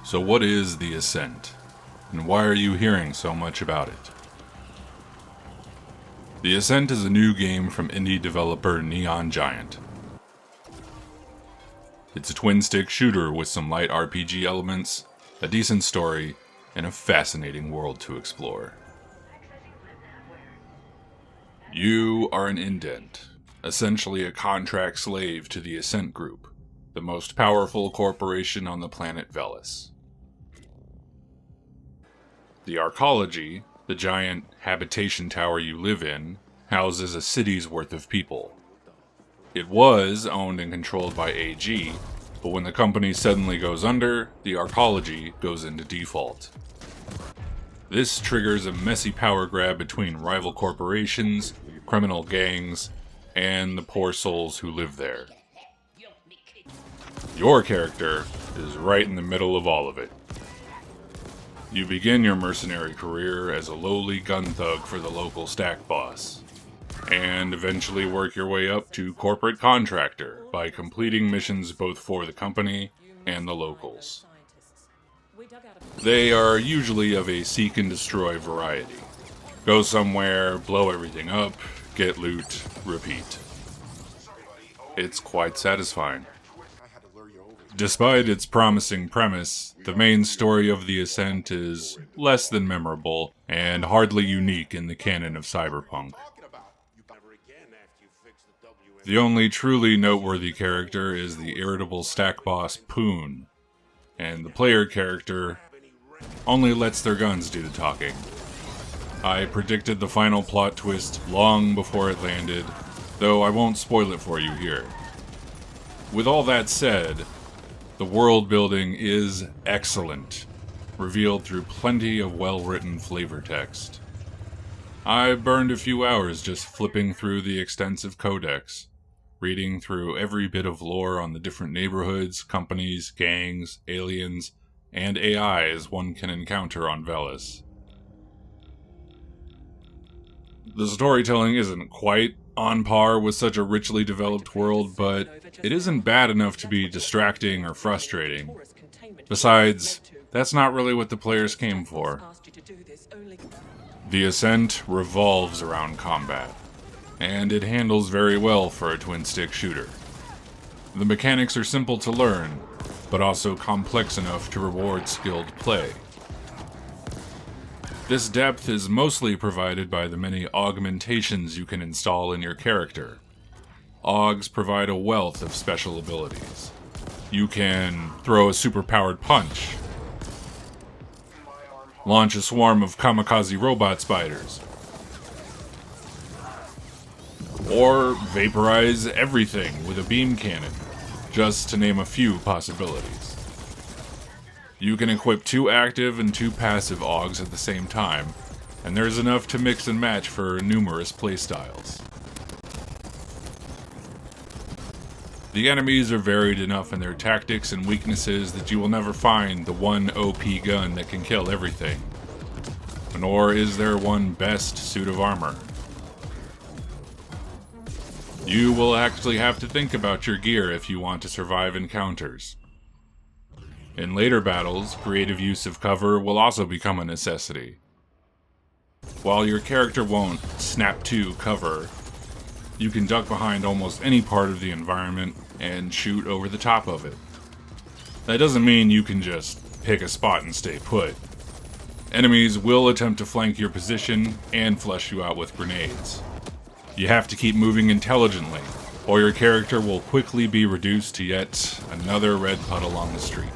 So what is the Ascent, and why are you hearing so much about it? The Ascent is a new game from indie developer Neon Giant. It's a twin-stick shooter with some light RPG elements, a decent story, and a fascinating world to explore. You are an indent, essentially a contract slave to the Ascent Group, the most powerful corporation on the planet Velis. The Arcology, the giant habitation tower you live in, houses a city's worth of people. It was owned and controlled by AG, but when the company suddenly goes under, the Arcology goes into default. This triggers a messy power grab between rival corporations, criminal gangs, and the poor souls who live there. Your character is right in the middle of all of it. You begin your mercenary career as a lowly gun thug for the local stack boss, and eventually work your way up to corporate contractor by completing missions both for the company and the locals. They are usually of a seek and destroy variety. Go somewhere, blow everything up, get loot, repeat. It's quite satisfying. Despite its promising premise, the main story of the Ascent is less than memorable and hardly unique in the canon of cyberpunk. The only truly noteworthy character is the irritable stack boss Poon, and the player character only lets their guns do the talking. I predicted the final plot twist long before it landed, though I won't spoil it for you here. With all that said, the world building is excellent, revealed through plenty of well-written flavor text. I burned a few hours just flipping through the extensive codex, reading through every bit of lore on the different neighborhoods, companies, gangs, aliens, and AIs one can encounter on Velis. The storytelling isn't quite on par with such a richly developed world, but it isn't bad enough to be distracting or frustrating. Besides, that's not really what the players came for. The Ascent revolves around combat, and it handles very well for a twin-stick shooter. The mechanics are simple to learn, but also complex enough to reward skilled play. This depth is mostly provided by the many augmentations you can install in your character. Augs provide a wealth of special abilities. You can throw a superpowered punch, launch a swarm of kamikaze robot spiders, or vaporize everything with a beam cannon, just to name a few possibilities. You can equip 2 active and 2 passive augs at the same time, and there's enough to mix and match for numerous playstyles. The enemies are varied enough in their tactics and weaknesses that you will never find the one OP gun that can kill everything, nor is there one best suit of armor. You will actually have to think about your gear if you want to survive encounters. In later battles, creative use of cover will also become a necessity. While your character won't snap to cover, you can duck behind almost any part of the environment and shoot over the top of it. That doesn't mean you can just pick a spot and stay put. Enemies will attempt to flank your position and flush you out with grenades. You have to keep moving intelligently, or your character will quickly be reduced to yet another red puddle on the street.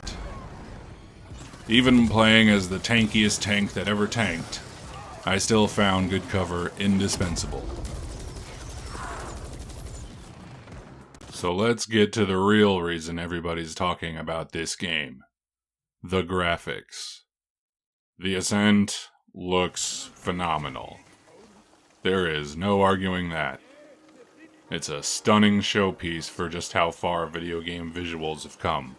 Even playing as the tankiest tank that ever tanked, I still found good cover indispensable. So let's get to the real reason everybody's talking about this game. The graphics. The Ascent looks phenomenal. There is no arguing that. It's a stunning showpiece for just how far video game visuals have come.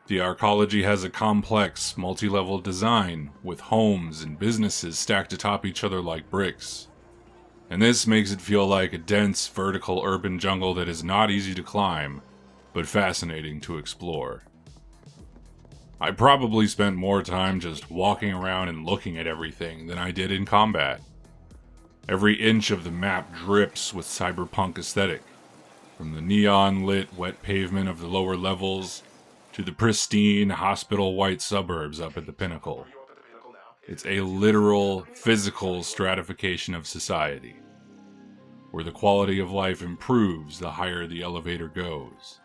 The Arcology has a complex, multi-level design, with homes and businesses stacked atop each other like bricks. And this makes it feel like a dense, vertical urban jungle that is not easy to climb, but fascinating to explore. I probably spent more time just walking around and looking at everything than I did in combat. Every inch of the map drips with cyberpunk aesthetic, from the neon-lit wet pavement of the lower levels to the pristine hospital-white suburbs up at the pinnacle. It's a literal, physical stratification of society, where the quality of life improves the higher the elevator goes.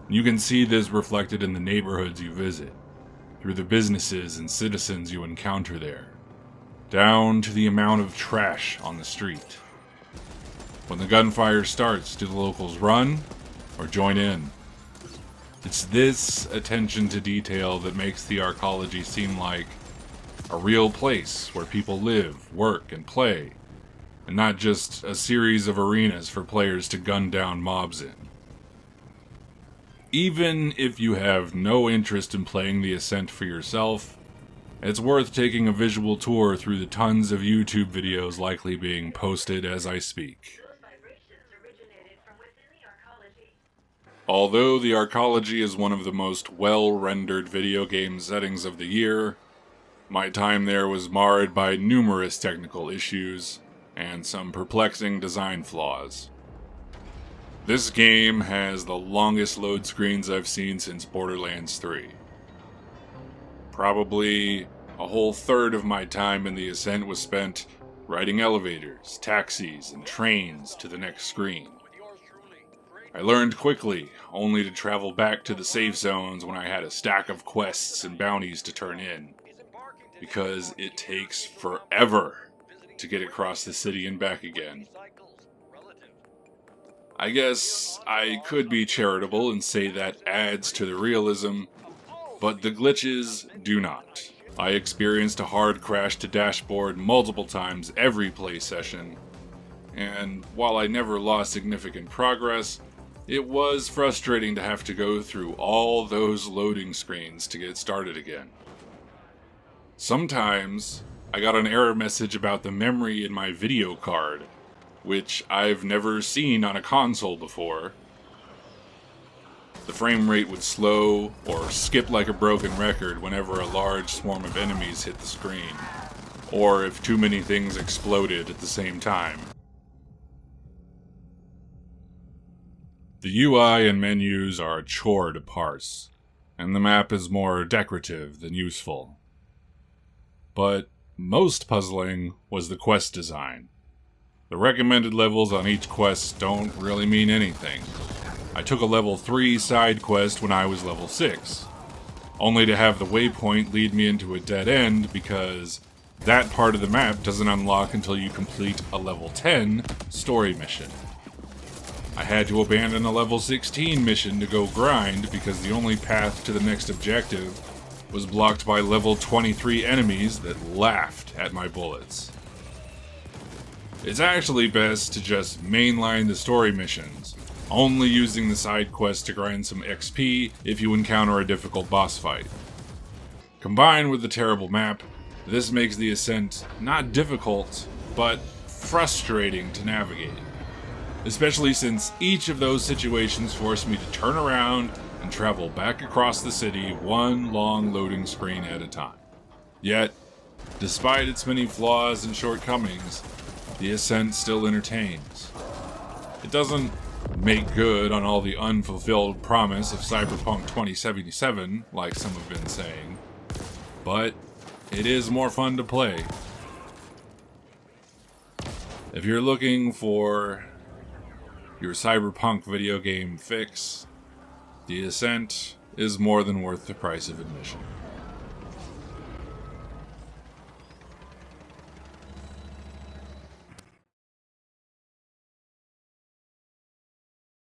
You can see this reflected in the neighborhoods you visit, through the businesses and citizens you encounter there, down to the amount of trash on the street. When the gunfire starts, do the locals run or join in? It's this attention to detail that makes the arcology seem like a real place where people live, work, and play, and not just a series of arenas for players to gun down mobs in. Even if you have no interest in playing the Ascent for yourself, it's worth taking a visual tour through the tons of YouTube videos likely being posted as I speak. Although the arcology is one of the most well-rendered video game settings of the year, my time there was marred by numerous technical issues and some perplexing design flaws. This game has the longest load screens I've seen since Borderlands 3. Probably a whole third of my time in the Ascent was spent riding elevators, taxis, and trains to the next screen. I learned quickly, only to travel back to the safe zones when I had a stack of quests and bounties to turn in, because it takes forever to get across the city and back again. I guess I could be charitable and say that adds to the realism, but the glitches do not. I experienced a hard crash to dashboard multiple times every play session, and while I never lost significant progress, it was frustrating to have to go through all those loading screens to get started again. Sometimes I got an error message about the memory in my video card, which I've never seen on a console before. The frame rate would slow or skip like a broken record whenever a large swarm of enemies hit the screen, or if too many things exploded at the same time. The UI and menus are a chore to parse, and the map is more decorative than useful. But most puzzling was the quest design. The recommended levels on each quest don't really mean anything. I took a level 3 side quest when I was level 6, only to have the waypoint lead me into a dead end because that part of the map doesn't unlock until you complete a level 10 story mission. I had to abandon a level 16 mission to go grind because the only path to the next objective was blocked by level 23 enemies that laughed at my bullets. It's actually best to just mainline the story missions, only using the side quests to grind some XP if you encounter a difficult boss fight. Combined with the terrible map, this makes the Ascent not difficult, but frustrating to navigate. Especially since each of those situations forced me to turn around and travel back across the city one long loading screen at a time. Yet, despite its many flaws and shortcomings, the Ascent still entertains. It doesn't make good on all the unfulfilled promise of Cyberpunk 2077, like some have been saying, but it is more fun to play. If you're looking for your Cyberpunk video game fix, the Ascent is more than worth the price of admission.